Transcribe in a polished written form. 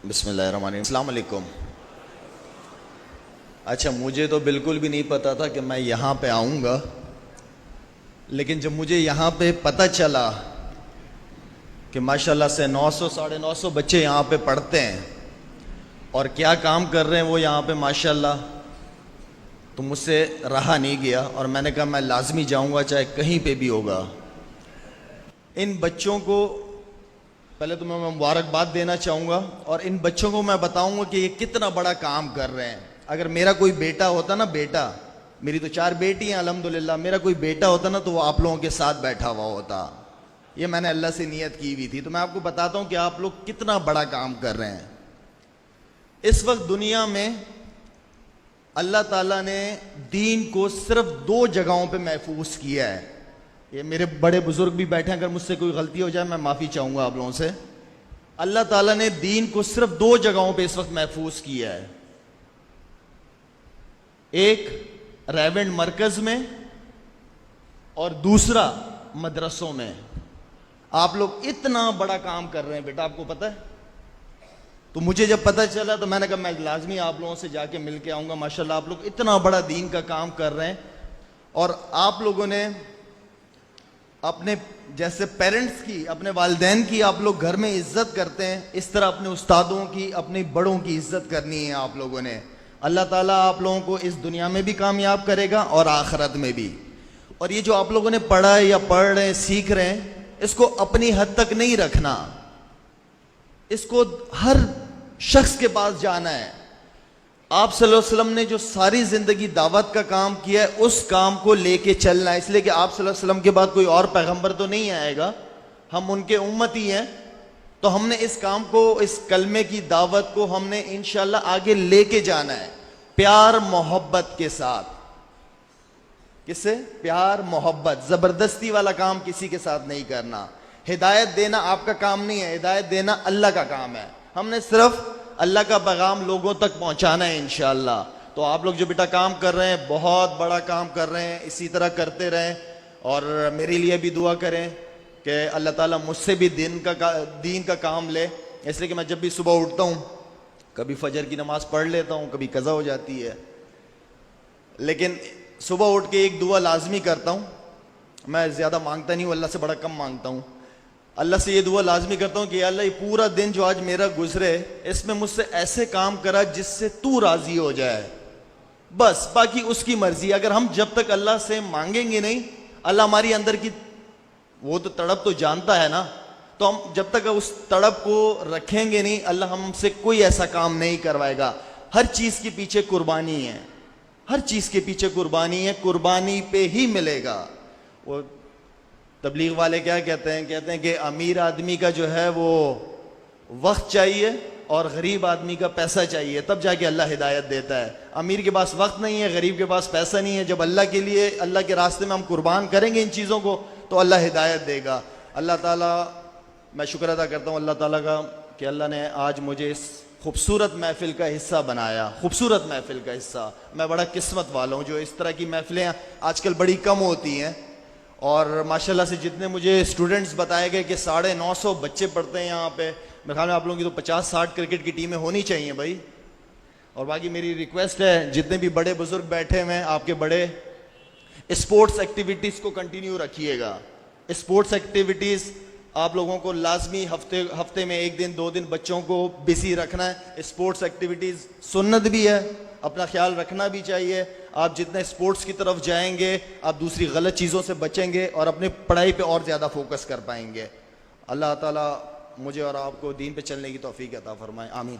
بسم اللہ الرحمن الرحیم۔ السلام علیکم۔ اچھا، مجھے تو بالکل بھی نہیں پتا تھا کہ میں یہاں پہ آؤں گا، لیکن جب مجھے یہاں پہ پتہ چلا کہ ماشاءاللہ سے 900 950 بچے یہاں پہ پڑھتے ہیں اور کیا کام کر رہے ہیں وہ یہاں پہ ماشاءاللہ، تو مجھ سے رہا نہیں گیا اور میں نے کہا میں لازمی جاؤں گا چاہے کہیں پہ بھی ہوگا۔ ان بچوں کو پہلے تو میں مبارکباد دینا چاہوں گا اور ان بچوں کو میں بتاؤں گا کہ یہ کتنا بڑا کام کر رہے ہیں۔ اگر میرا کوئی بیٹا ہوتا نا، بیٹا، میری تو 4 بیٹی ہیں الحمدللہ، میرا کوئی بیٹا ہوتا نا تو وہ آپ لوگوں کے ساتھ بیٹھا ہوا ہوتا۔ یہ میں نے اللہ سے نیت کی ہوئی تھی، تو میں آپ کو بتاتا ہوں کہ آپ لوگ کتنا بڑا کام کر رہے ہیں۔ اس وقت دنیا میں اللہ تعالیٰ نے دین کو صرف 2 جگہوں پہ محفوظ کیا ہے۔ یہ میرے بڑے بزرگ بھی بیٹھے ہیں، اگر مجھ سے کوئی غلطی ہو جائے میں معافی چاہوں گا آپ لوگوں سے۔ اللہ تعالیٰ نے دین کو صرف 2 جگہوں پہ اس وقت محفوظ کیا ہے، ایک ریونڈ مرکز میں اور دوسرا مدرسوں میں۔ آپ لوگ اتنا بڑا کام کر رہے ہیں بیٹا، آپ کو پتہ ہے؟ تو مجھے جب پتہ چلا تو میں نے کہا میں لازمی آپ لوگوں سے جا کے مل کے آؤں گا۔ ماشاءاللہ آپ لوگ اتنا بڑا دین کا کام کر رہے ہیں، اور آپ لوگوں نے اپنے جیسے پیرنٹس کی، اپنے والدین کی آپ لوگ گھر میں عزت کرتے ہیں، اس طرح اپنے استادوں کی، اپنے بڑوں کی عزت کرنی ہے آپ لوگوں نے۔ اللہ تعالیٰ آپ لوگوں کو اس دنیا میں بھی کامیاب کرے گا اور آخرت میں بھی۔ اور یہ جو آپ لوگوں نے پڑھا ہے یا پڑھ رہے ہیں، سیکھ رہے ہیں، اس کو اپنی حد تک نہیں رکھنا، اس کو ہر شخص کے پاس جانا ہے۔ آپ صلی اللہ علیہ وسلم نے جو ساری زندگی دعوت کا کام کیا ہے، اس کام کو لے کے چلنا ہے، اس لیے کہ آپ صلی اللہ علیہ وسلم کے بعد کوئی اور پیغمبر تو نہیں آئے گا، ہم ان کے امتی ہیں، تو ہم نے اس کام کو، اس کلمے کی دعوت کو ہم نے انشاءاللہ آگے لے کے جانا ہے، پیار محبت کے ساتھ۔ کس سے؟ پیار محبت، زبردستی والا کام کسی کے ساتھ نہیں کرنا۔ ہدایت دینا آپ کا کام نہیں ہے، ہدایت دینا اللہ کا کام ہے۔ ہم نے صرف اللہ کا پیغام لوگوں تک پہنچانا ہے انشاءاللہ۔ تو آپ لوگ جو بیٹا کام کر رہے ہیں، بہت بڑا کام کر رہے ہیں، اسی طرح کرتے رہیں، اور میرے لیے بھی دعا کریں کہ اللہ تعالیٰ مجھ سے بھی دین کا کام لے، اس لیے کہ میں جب بھی صبح اٹھتا ہوں، کبھی فجر کی نماز پڑھ لیتا ہوں، کبھی قضا ہو جاتی ہے، لیکن صبح اٹھ کے ایک دعا لازمی کرتا ہوں۔ میں زیادہ مانگتا نہیں ہوں، اللہ سے بڑا کم مانگتا ہوں۔ اللہ سے یہ دعا لازمی کرتا ہوں کہ یا اللہ، یہ پورا دن جو آج میرا گزرے، اس میں مجھ سے ایسے کام کرا جس سے تو راضی ہو جائے، بس باقی اس کی مرضی۔ اگر ہم جب تک اللہ سے مانگیں گے نہیں، اللہ ہماری اندر کی وہ تو تڑپ تو جانتا ہے نا، تو ہم جب تک اس تڑپ کو رکھیں گے نہیں، اللہ ہم سے کوئی ایسا کام نہیں کروائے گا۔ ہر چیز کے پیچھے قربانی ہے، ہر چیز کے پیچھے قربانی ہے، قربانی پہ ہی ملے گا۔ وہ تبلیغ والے کیا کہتے ہیں کہ امیر آدمی کا جو ہے وہ وقت چاہیے اور غریب آدمی کا پیسہ چاہیے، تب جا کے اللہ ہدایت دیتا ہے۔ امیر کے پاس وقت نہیں ہے، غریب کے پاس پیسہ نہیں ہے، جب اللہ کے لیے، اللہ کے راستے میں ہم قربان کریں گے ان چیزوں کو، تو اللہ ہدایت دے گا۔ اللہ تعالیٰ، میں شکر ادا کرتا ہوں اللہ تعالیٰ کا کہ اللہ نے آج مجھے اس خوبصورت محفل کا حصہ بنایا، خوبصورت محفل کا حصہ۔ میں بڑا قسمت والا ہوں، جو اس طرح کی محفلیں آج کل بڑی کم ہوتی ہیں، اور ماشاءاللہ سے جتنے مجھے اسٹوڈنٹس بتائے گئے کہ 950 بچے پڑھتے ہیں یہاں پہ، میرے خیال میں آپ لوگوں کی تو 50-60 کرکٹ کی ٹیمیں ہونی چاہیے بھائی۔ اور باقی میری ریکویسٹ ہے، جتنے بھی بڑے بزرگ بیٹھے ہوئے ہیں آپ کے بڑے، اسپورٹس ایکٹیویٹیز کو کنٹینیو رکھیے گا۔ اسپورٹس ایکٹیویٹیز آپ لوگوں کو لازمی ہفتے میں 1 دن 2 دن بچوں کو بزی رکھنا ہے۔ اسپورٹس ایکٹیویٹیز سنت بھی ہے، اپنا خیال رکھنا بھی چاہیے۔ آپ جتنے اسپورٹس کی طرف جائیں گے، آپ دوسری غلط چیزوں سے بچیں گے اور اپنے پڑھائی پہ اور زیادہ فوکس کر پائیں گے۔ اللہ تعالیٰ مجھے اور آپ کو دین پہ چلنے کی توفیق عطا فرمائے، آمین۔